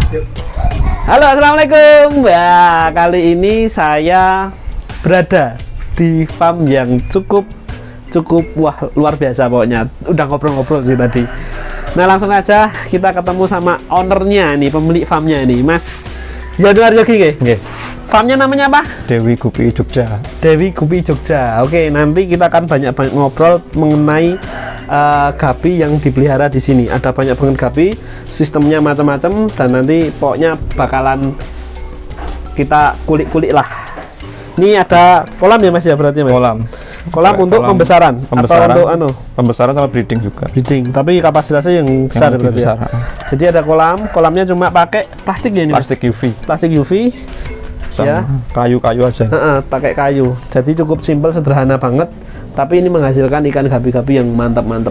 Halo, assalamualaikum. Ya, kali ini saya berada di farm yang cukup wah luar biasa pokoknya. Udah ngobrol-ngobrol sih tadi. Nah, langsung aja kita ketemu sama ownernya nih, pemilik farmnya ini, Mas Januar Yogi nggih. Farmnya namanya apa? Dewi Gupi Jogja. Dewi Gupi Jogja. Oke, nanti kita akan banyak ngobrol mengenai gapi yang dipelihara di sini. Ada banyak banget gapi, sistemnya macam-macam, dan nanti pokoknya bakalan kita kulik-kulik lah. Ini ada kolam ya Mas ya, berarti Mas? Kolam untuk pembesaran atau untuk pembesaran sama breeding juga. Breeding, tapi kapasitasnya yang besar yang berarti besar. Ya. Jadi ada kolamnya cuma pakai plastik ya ini. Plastik UV. Plastik UV. Sama Ya. kayu-kayu aja. Pakai kayu. Jadi cukup simpel, sederhana banget. Tapi ini menghasilkan ikan gapi-gapi yang mantap-mantap.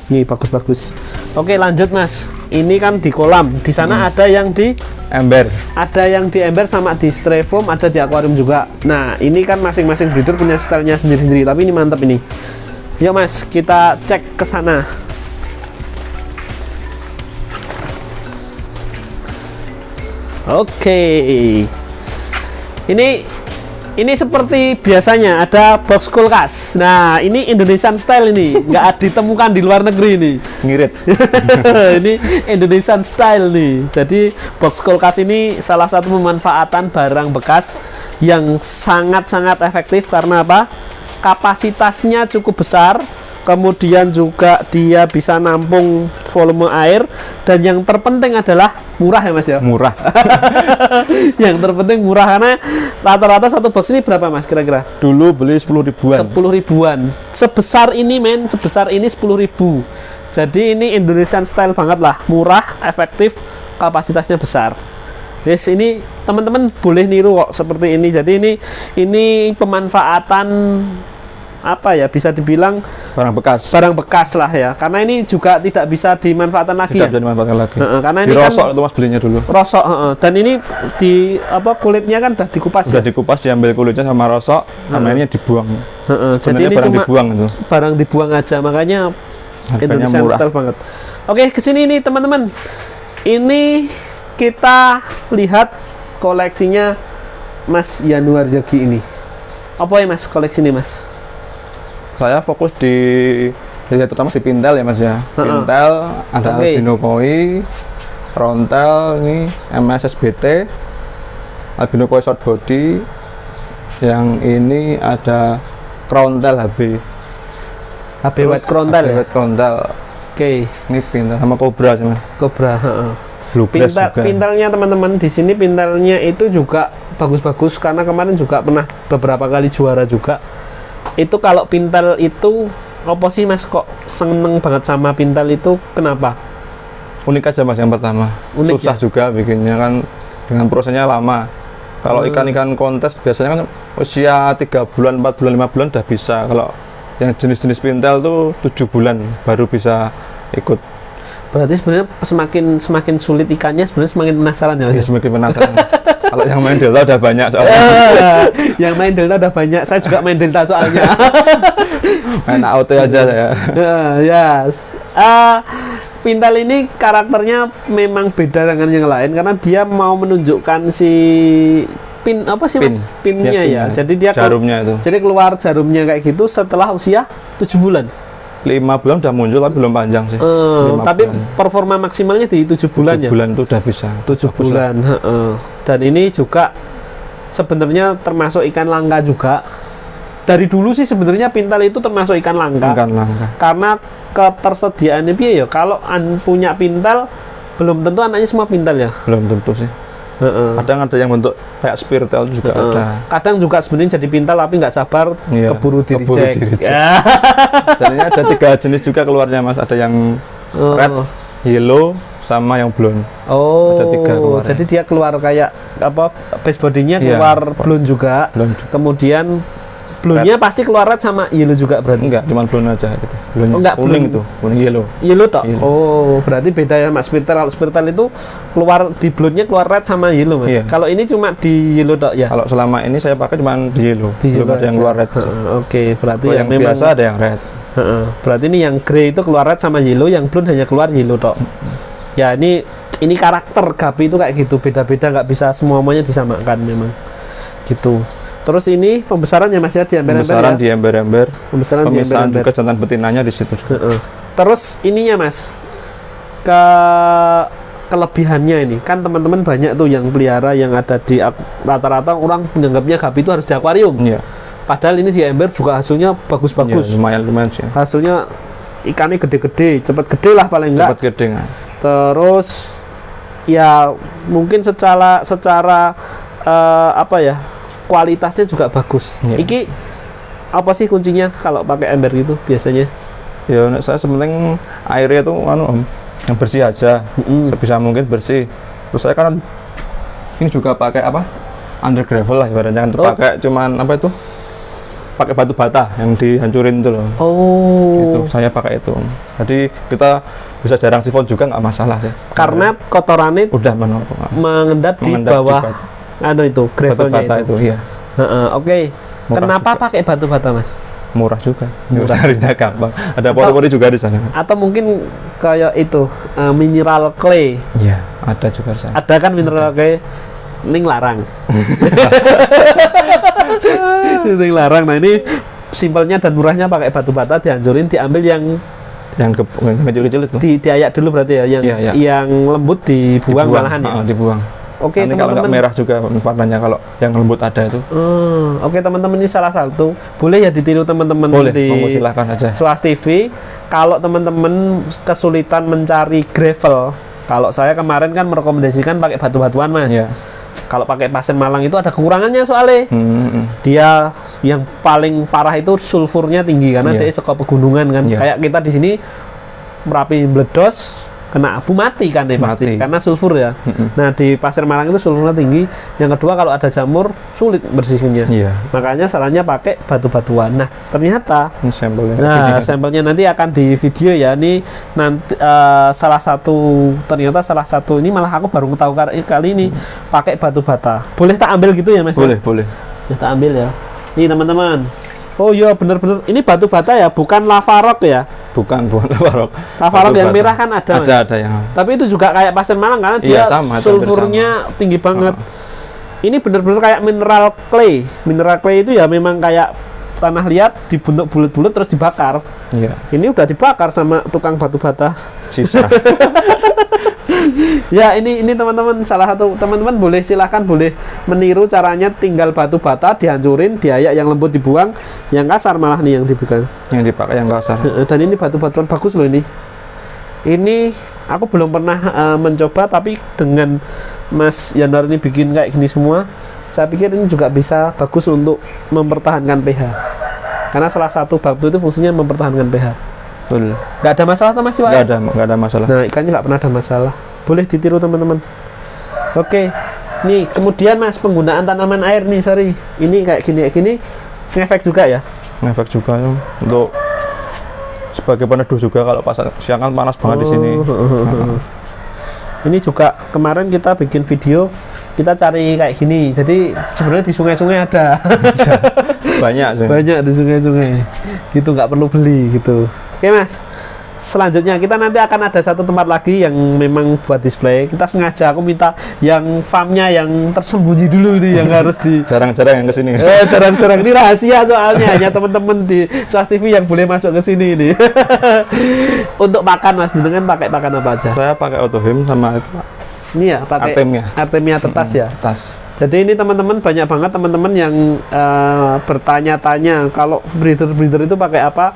Nih bagus-bagus. Oke, lanjut Mas. Ini kan di kolam. Di sana ada yang di Ember. Ada yang di ember sama di styrofoam, ada di akuarium juga. Nah, ini kan masing-masing breeder punya stylenya sendiri-sendiri. Tapi ini mantap ini. Yuk Mas, kita cek ke sana. Oke. Ini seperti biasanya ada box kulkas. Nah, ini Indonesian style ini, nggak ditemukan di luar negeri ini. Ngirit. Ini Indonesian style nih. Jadi box kulkas ini salah satu pemanfaatan barang bekas yang sangat-sangat efektif karena apa? Kapasitasnya cukup besar. Kemudian juga dia bisa nampung volume air, dan yang terpenting adalah murah ya Mas ya. Murah. Yang terpenting murah, karena rata-rata satu box ini berapa Mas kira-kira? Dulu beli 10 ribuan. 10 ribuan. Sebesar ini sebesar ini 10 ribu. Jadi ini Indonesian style banget lah, murah, efektif, kapasitasnya besar. Yes, ini teman-teman boleh niru kok seperti ini. Jadi ini pemanfaatan apa ya, bisa dibilang Barang bekas lah ya, karena ini juga tidak bisa dimanfaatkan lagi. Tidak bisa dimanfaatkan lagi. Karena ini dirosok kan itu Mas belinya dulu. Rosok, dan ini di kulitnya kan udah dikupas. Udah dikupas, diambil kulitnya sama rosok, sama ini dibuang. Jadi ini barang cuma dibuang itu. Barang dibuang aja, makanya Indonesian murah. style banget. Oke, kesini nih teman-teman. Ini kita lihat koleksinya Mas Januar Yogi ini. Apa ya Mas koleksi ini Mas? Saya fokus terutama di pintel ya Mas ya. Pintel, ada albino koi, rontel, ini MSSBT, albino koi short body, yang ini ada krontel HB white krontel ya? White krontel. Oke. Ini pintel sama kobra sih Mas. Kobra, Pintelnya teman-teman di sini pintelnya itu juga bagus-bagus, karena kemarin juga pernah beberapa kali juara juga. Itu kalau pintel itu apa sih Mas kok seneng banget sama pintel itu, kenapa? Unik aja Mas yang pertama. Unik, susah ya? juga bikinnya kan, dengan prosesnya lama. Kalau ikan-ikan kontes biasanya kan usia 3 bulan, 4 bulan, 5 bulan udah bisa. Kalau yang jenis-jenis pintel tuh 7 bulan baru bisa ikut. Berarti sebenarnya semakin sulit ikannya, sebenarnya semakin penasaran ya Mas? Ya, semakin penasaran. Kalau yang main delta udah banyak soalnya. Yang main delta udah banyak. Saya juga main delta soalnya. Main AOT aja saya. Yes. Pintel ini karakternya memang beda dengan yang lain, karena dia mau menunjukkan si pinnya ya. Jadi dia jarumnya itu. Jadi keluar jarumnya kayak gitu setelah usia 7 bulan. 5 bulan udah muncul tapi belum panjang sih. Tapi performa maksimalnya di 7 bulan ya. 7 bulan itu udah bisa. 7 bulan. Dan ini juga sebenarnya termasuk ikan langka juga. Dari dulu sih sebenarnya pintel itu termasuk ikan langka. Karena ketersediaannya ya. Kalau punya pintel, belum tentu anaknya semua pintel ya. Belum tentu sih. Kadang ada yang bentuk kayak spirtel juga ada. Kadang juga sebenarnya jadi pintel tapi nggak sabar, keburu di reject. Dan ini ada 3 jenis juga keluarnya Mas. Ada yang red, yellow, sama yang blonde. Ada 3 keluar. Jadi dia keluar kayak base bodinya keluar blonde juga. Kemudian blonde-nya pasti keluar red sama yellow juga berarti? Enggak, cuma blonde aja gitu. Enggak, kuning itu, kuning yellow. Yellow toh? Berarti beda ya Mas. Kalau spirtel itu keluar di blonde-nya keluar red sama yellow Mas. Kalau ini cuma di yellow toh ya? Kalau selama ini saya pakai cuma di yellow. Belum ada yang keluar red. Oke, berarti yang biasa ada yang red. Berarti ini yang grey itu keluar red sama yellow, yang blonde hanya keluar yellow toh. Ya ini ini karakter gapi itu kayak gitu, beda-beda, nggak bisa semuanya disamakan memang gitu. Terus ini pembesaran ya Mas ya, di ember-ember Pembesaran ya. di ember-ember. Pembesaran di Pemisahan ember-ember. juga jantan betinanya di situ juga. Terus ininya Mas, kelebihannya ini kan teman-teman banyak tuh yang pelihara yang ada di rata-rata orang menganggapnya gapi itu harus di akuarium. Iya. Padahal ini di ember juga hasilnya bagus-bagus. Iya, lumayan sih. Hasilnya ikannya gede-gede, cepat gede lah paling enggak. Cepat gede nggak? Terus ya mungkin secara apa ya, kualitasnya juga bagus. Iya. Iki apa sih kuncinya kalau pakai ember itu biasanya? Ya saya sebenarnya airnya tuh Om, yang bersih aja, sebisa mungkin bersih. Terus saya kan ini juga pakai apa? Under gravel lah ibaratnya kan, pakai cuman apa itu? Pakai batu bata yang dihancurin itu loh. Oh. Itu saya pakai itu. Jadi kita bisa jarang sifon juga nggak masalah ya. Karena kotorannya udah mengendap di bawah itu gravelnya batu bata itu. Iya. Oke. Kenapa juga pakai batu bata Mas? Murah juga. Carinya gampang. Ada pori-pori juga di sana. Atau mungkin kayak itu mineral clay. Iya, ada juga di sana. Ada kan mineral clay. Ning larang. Ning larang. Nah ini simpelnya dan murahnya pakai batu bata, dihancurin, diambil yang kecil-kecil itu. Diayak dulu berarti ya, yang lembut dibuang malahan ya. Dibuang. Oke, nanti kalau nggak merah juga warnanya kalau yang lembut ada itu. Oke teman-teman, ini salah satu boleh ya ditiru teman-teman di silakan aja. Suas TV. Kalau teman-teman kesulitan mencari gravel, kalau saya kemarin kan merekomendasikan pakai batu-batuan Mas. Yeah. Kalau pakai pasir Malang itu ada kekurangannya soalnya. Dia yang paling parah itu sulfurnya tinggi karena dia suka pegunungan kan. Kayak kita di sini Merapi meledos, kena abu mati kan pasti karena sulfur ya. Nah di pasir Malang itu sulfurnya tinggi. Yang kedua kalau ada jamur sulit bersihnya. Makanya sarannya pakai batu-batuan. Nah ternyata sampelnya nanti akan di video ya. Ini nanti ternyata salah satu ini malah aku baru tahu kali ini pakai batu bata. Boleh tak ambil gitu ya Mas? Boleh. Ya tak ambil ya. Ini teman-teman. Oh iya bener-bener ini batu bata ya, bukan lava rock ya? Bukan lava rock. Lava rock yang merah kan ada. Ada yang. Tapi itu juga kayak pasir Malang karena dia sulfurnya tinggi banget. Ini bener-bener kayak mineral clay. Mineral clay itu ya memang kayak tanah liat dibentuk bulat-bulat terus dibakar. Iya. Ini udah dibakar sama tukang batu bata. Sisa. Ya ini teman-teman, salah satu teman-teman silahkan boleh meniru caranya, tinggal batu bata dihancurin, diayak, yang lembut dibuang, yang kasar malah nih yang dibuang. Yang dipakai yang kasar. Dan ini batu-batuan bagus loh ini. Ini aku belum pernah mencoba, tapi dengan Mas Yanuar ini bikin kayak gini semua, saya pikir ini juga bisa bagus untuk mempertahankan pH. Karena salah satu batu itu fungsinya mempertahankan pH. Betul. Nggak ada masalah tuh Mas Iwan? Nggak ada masalah. Nah ikannya nggak pernah ada masalah. Boleh ditiru teman-teman. Oke. Nih kemudian Mas, penggunaan tanaman air nih, sorry. Ini kayak gini ngefek juga ya? Ngefek juga ya. Untuk sebagai peneduh juga kalau pas siang kan panas banget di sini. Ini juga kemarin kita bikin video, kita cari kayak gini. Jadi sebenarnya di sungai-sungai ada. Banyak di sungai-sungai. Gitu, nggak perlu beli gitu. Oke Mas, selanjutnya kita nanti akan ada satu tempat lagi yang memang buat display. Kita sengaja aku minta yang farmnya yang tersembunyi dulu nih, yang harus di jarang-jarang yang kesini. Jarang-jarang ini rahasia soalnya, hanya teman-teman di Suas TV yang boleh masuk ke sini nih. Untuk pakan Mas, dengan pakai pakan apa aja? Saya pakai Autohim sama itu. Ini ya pakai Artemia tetas ya. Tetas. Jadi ini teman-teman, banyak banget teman-teman yang bertanya-tanya kalau breeder itu pakai apa?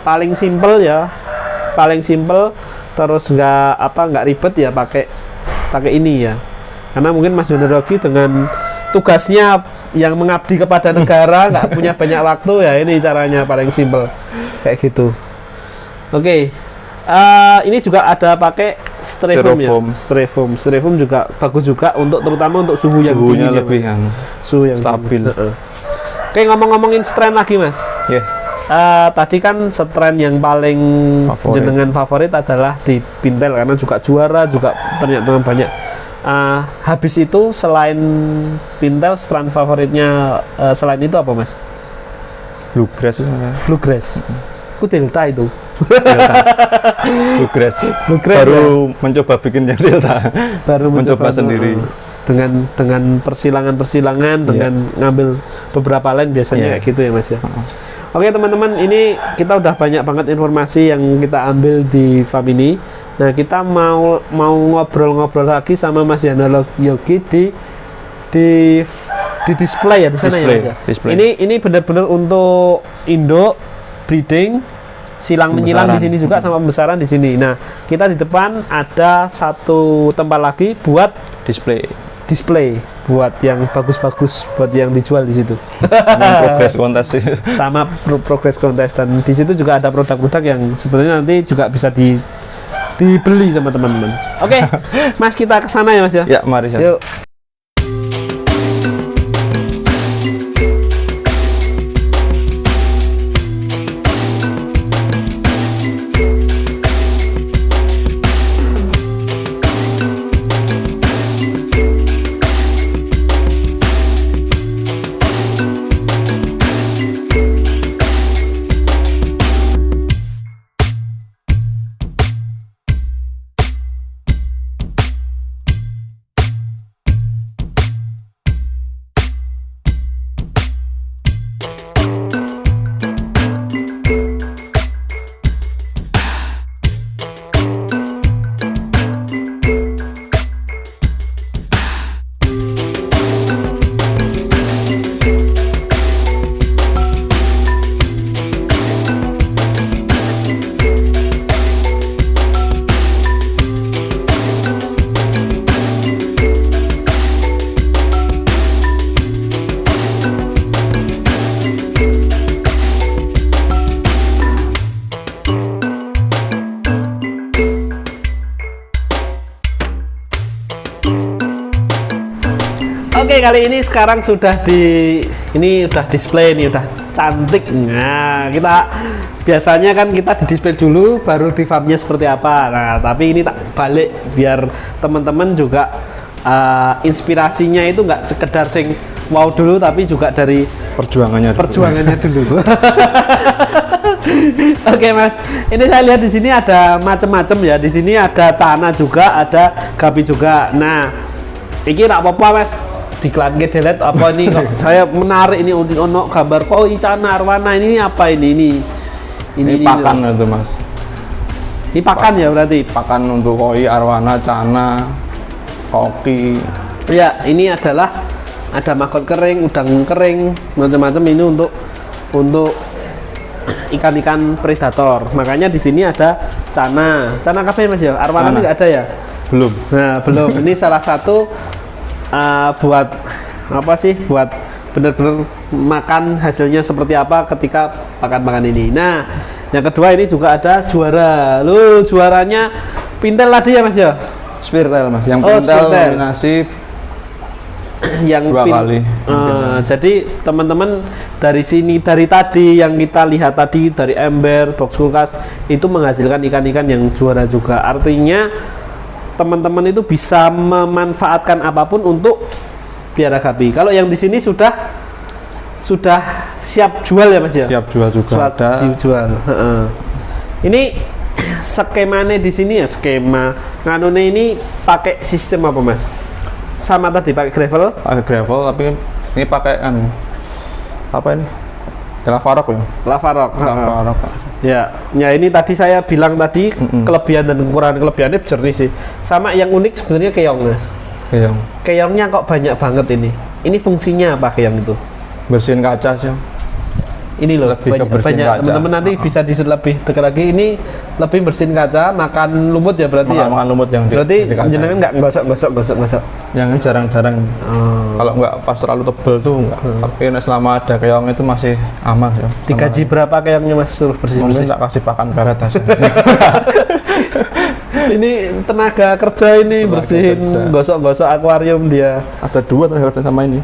Paling simple ya, terus nggak ribet ya, pakai ini ya. Karena mungkin Mas Yonerogi dengan tugasnya yang mengabdi kepada negara nggak punya banyak waktu ya, ini caranya paling simple kayak gitu. Oke. Ini juga ada pakai styrofoam ya. Styrofoam juga bagus juga untuk, terutama untuk suhunya dingin, lebih yang suhu yang stabil. Oke, ngomongin strain lagi Mas. Tadi kan strain yang paling jenengan favorit adalah di Pintel karena juga juara, juga ternyata banyak. Habis itu selain Pintel, strain favoritnya selain itu apa Mas? Bluegrass. Bluegrass. Ku Delta itu. Delta. Bluegrass. Baru mencoba bikin yang Delta. Baru mencoba sendiri. Dengan persilangan dengan ngambil beberapa line biasanya kayak gitu ya Mas ya. Oke teman-teman, ini kita udah banyak banget informasi yang kita ambil di farm ini. Nah kita mau ngobrol-ngobrol lagi sama Mas Yana Yogi di display ya di sana ya Mas ya. Display. Ini benar-benar untuk induk, breeding, silang menyilang di sini juga sama pembesaran di sini. Nah kita di depan ada satu tempat lagi buat display buat yang bagus-bagus, buat yang dijual di situ. Sama progress kontes sih. Sama progress kontes, dan di situ juga ada produk-produk yang sebenarnya nanti juga bisa dibeli sama teman-teman. Oke, Mas kita ke sana ya Mas ya. Ya, mari sana. Yuk. Oke, kali ini sekarang sudah udah display nih, udah cantik. Nah, kita biasanya kan kita di display dulu baru di farmnya seperti apa. Nah, tapi ini tak balik biar teman-teman juga inspirasinya itu nggak sekedar sing wow dulu, tapi juga dari perjuangannya dulu. Oke Mas, ini saya lihat di sini ada macam-macam ya. Di sini ada cana juga, ada gabi juga. Nah, ini nggak apa-apa Mas, diklan ke delete apa ini kok saya menarik ini ono gambar kok cana arwana ini apa ini pakan itu Mas. Ini pakan ya berarti pakan untuk koi, arwana, cana, koki. Ya, ini adalah ada maggot kering, udang kering, macam-macam ini untuk ikan-ikan predator. Makanya di sini ada cana kafe Mas ya. Arwana nggak ada ya? Belum. Nah, belum. Ini salah satu buat apa sih? Buat benar-benar makan hasilnya seperti apa ketika makan ini. Nah, yang kedua ini juga ada juara. Loh, juaranya pintel tadi ya Mas ya? Spirtel Mas. Yang pintel nominasi yang dua kali. Jadi teman-teman dari sini, dari tadi yang kita lihat tadi dari ember, box kulkas itu menghasilkan ikan-ikan yang juara juga. Artinya teman-teman itu bisa memanfaatkan apapun untuk biara gapi. Kalau yang di sini sudah siap jual ya Mas ya? Siap jual juga. Siap jual. Ini skemanya di sini ya, skema nganune ini pakai sistem apa Mas? Sama tadi pakai gravel? Pakai gravel, tapi ini pakai apa ini? Lavarok ya? Lavarok. Ya ini tadi saya bilang tadi kelebihan dan kekurangan. Kelebihannya jernih sih. Sama yang unik sebenarnya keong Mas. Keongnya kok banyak banget ini. Ini fungsinya apa keong itu? Bersihin kaca sih. Ini loh banyak teman-teman nanti bisa disut lebih dekat lagi. Ini lebih bersihin kaca, makan lumut ya berarti makan lumut yang berarti jenengan nggak gosok. Yang ini jarang-jarang. Kalau nggak pas terlalu tebel tuh nggak. Tapi selama ada keong itu masih aman ya. Digaji berapa keongnya Mas suruh bersih? Mungkin tak kasih pakan karet aja. Ini tenaga kerja ini bersihin, gosok-gosok akuarium dia. Ada dua tenaga kerja sama ini.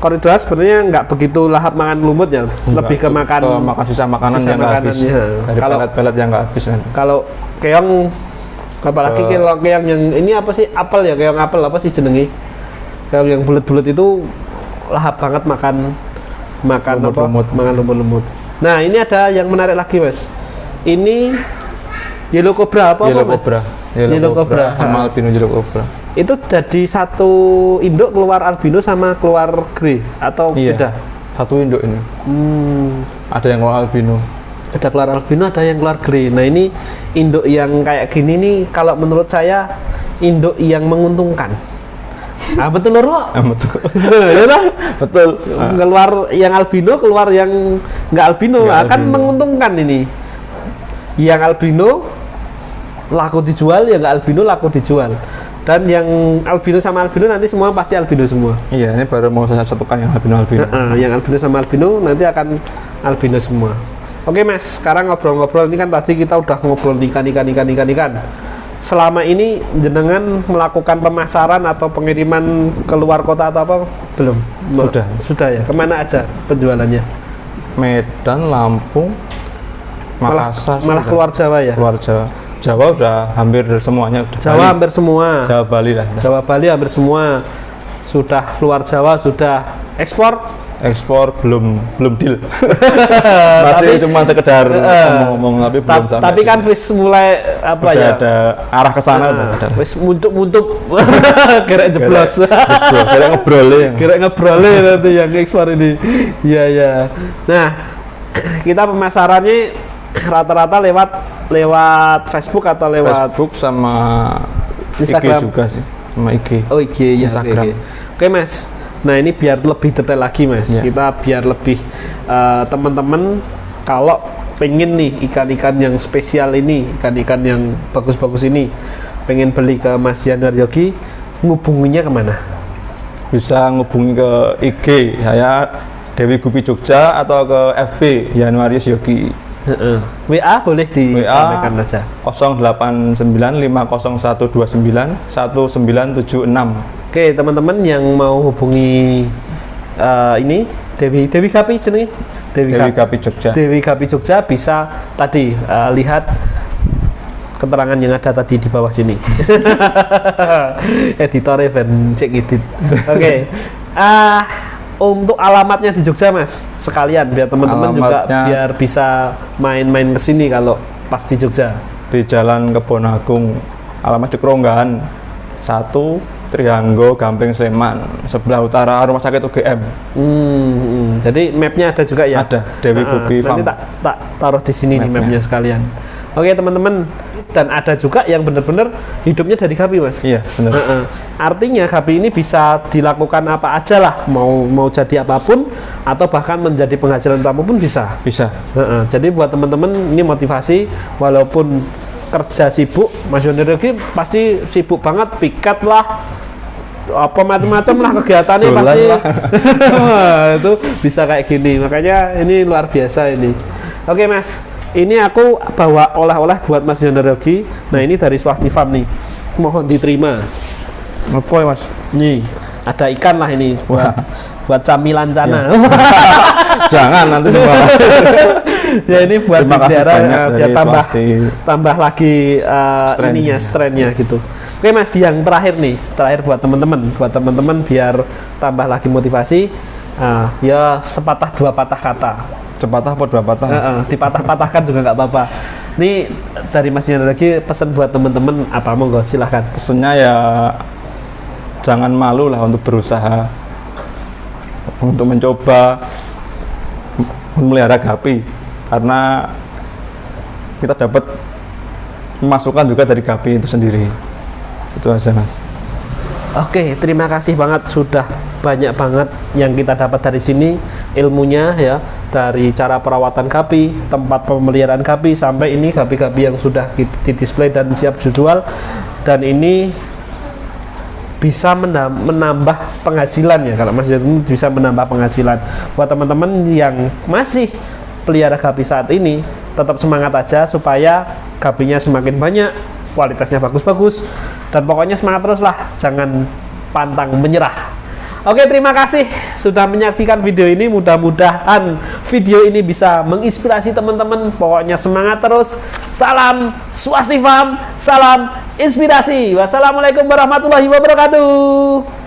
Koridoras sebenarnya nggak begitu lahap makan lumut ya, lebih ke makan sisa makanan yang nggak habis. Dari pelet-pelet yang nggak habis. Kalau keong, apalagi keong yang ini apa sih, apel ya, keong apel apa sih jenengi? Keong yang bulat-bulat itu lahap banget makan makan Lumut-lumut. makan lumut-lumut. Nah, ini ada yang menarik lagi, Mas. Ini yellow cobra apa, Yellow Mas? cobra. Yellow cobra. Sama albino yellow cobra. Itu jadi satu induk keluar albino sama keluar grey atau Iya. beda? Satu induk ini. Ada yang keluar albino. Ada keluar albino, ada yang keluar grey. Nah, ini induk yang kayak gini nih kalau menurut saya induk yang menguntungkan. Ah, betul lho. Betul. Ya toh? Betul. Keluar yang albino, keluar yang nggak albino, Nggak akan albino. menguntungkan ini. Yang albino laku dijual, yang nggak albino laku dijual. Dan yang albino sama albino nanti semua pasti albino semua. Iya, ini baru mau saya satukan yang albino-albino. Yang albino sama albino nanti akan albino semua. Oke, Mas, sekarang ngobrol-ngobrol ini kan tadi kita udah ngobrol ikan. Selama ini jenengan melakukan pemasaran atau pengiriman keluar kota atau apa belum? Sudah ya. Kemana aja penjualannya? Medan, Lampung, Makassar. Malah sudah. keluar Jawa ya? Keluar Jawa. Jawa udah hampir semuanya. Udah Jawa Bali. hampir semua. Jawa Bali lah. Jawa Bali hampir semua. Sudah keluar Jawa, sudah ekspor. Ekspor belum deal. Masih cuma sekedar ngomong tapi belum sampai. Tapi kan wis mulai apa udah ya? ada arah ke sana udah ada. Wis muntuk-muntuk gerek jeblos. Kira ngebrolin. Kira ngebrole nanti yang ekspor ini. Iya. Nah, kita pemasarannya rata-rata lewat Facebook atau lewat Facebook sama Instagram. IG juga sih. Sama IG. Oh, IG ya. Instagram. Oke, Mas. Nah, ini biar lebih detail lagi, Mas. Ya. Kita biar lebih teman-teman kalau pengen nih ikan-ikan yang spesial ini, ikan-ikan yang bagus-bagus ini, pengen beli ke Mas Yanuar Yogi, ngubunginya kemana? Bisa ngubungi ke IG saya Dewi Gupi Jogja atau ke FB Yanuarius Yogi. WA boleh disampaikan aja. 089501291976. Oke, teman-teman yang mau hubungi ini Dewi Gapi jenenge? Dewi Gapi Jogja. Dewi Gapi Jogja bisa tadi lihat keterangan yang ada tadi di bawah sini. Editornya ben cek edit. Oke. Untuk alamatnya di Jogja, Mas, sekalian biar teman-teman juga Alamatnya- biar bisa main-main ke sini kalau pas di Jogja. Di Jalan Kebon Agung, alamat di Keronggahan 1 Trianggo Gamping Sleman, sebelah utara Rumah Sakit UGM. Jadi mapnya ada juga ya? Ada, Dewi Gupi Nanti Farm. tak taruh di sini nih Mapnya. mapnya sekalian. Oke, teman-teman. Dan ada juga yang benar-benar hidupnya dari gapi, Mas. Iya, benar. Artinya gapi ini bisa dilakukan apa aja lah, mau jadi apapun atau bahkan menjadi penghasilan utama pun bisa. Bisa. Jadi buat teman-teman ini motivasi, walaupun kerja sibuk, Mas Yanuar Yogi pasti sibuk banget, piket lah, apa macam-macam lah kegiatannya Dolan pasti. lah. Wah, itu bisa kayak gini, makanya ini luar biasa ini. Oke, Mas, ini aku bawa oleh-oleh buat Mas Yanuar Yogi. Nah, ini dari Swasti Farm nih, mohon diterima. Apa ya, Mas? Nih, ada ikan lah ini buat camilan cana. Jangan nanti malah. Ya, ini buat Terima kasih daerah banyak biar dari Swasti. tambah lagi Strain. ininya, strainnya gitu. Oke, Mas, yang terakhir nih, buat teman-teman biar tambah lagi motivasi. Ya sepatah dua patah kata. Sepatah apa dua patah? Dipatah-patahkan juga nggak apa-apa. Ini dari Mas Yanuar lagi pesan buat teman-teman apa, monggo silahkan. Pesennya ya jangan malu lah untuk berusaha, untuk mencoba memelihara gapi, karena kita dapat masukan juga dari gapi itu sendiri. Itu aja, Mas. Oke, terima kasih banget, sudah banyak banget yang kita dapat dari sini ilmunya ya, dari cara perawatan gapi, tempat pemeliharaan gapi, sampai ini gapi-gapi yang sudah di display dan siap dijual, dan ini bisa menambah penghasilan ya. Kalau Mas Yanuar bisa menambah penghasilan buat teman-teman yang masih pelihara gapi saat ini, tetap semangat aja supaya gapinya semakin banyak, kualitasnya bagus-bagus, dan pokoknya semangat terus lah, jangan pantang menyerah. Oke, terima kasih sudah menyaksikan video ini. Mudah-mudahan video ini bisa menginspirasi teman-teman. Pokoknya semangat terus. Salam Swasti Farm, salam inspirasi. Wassalamualaikum warahmatullahi wabarakatuh.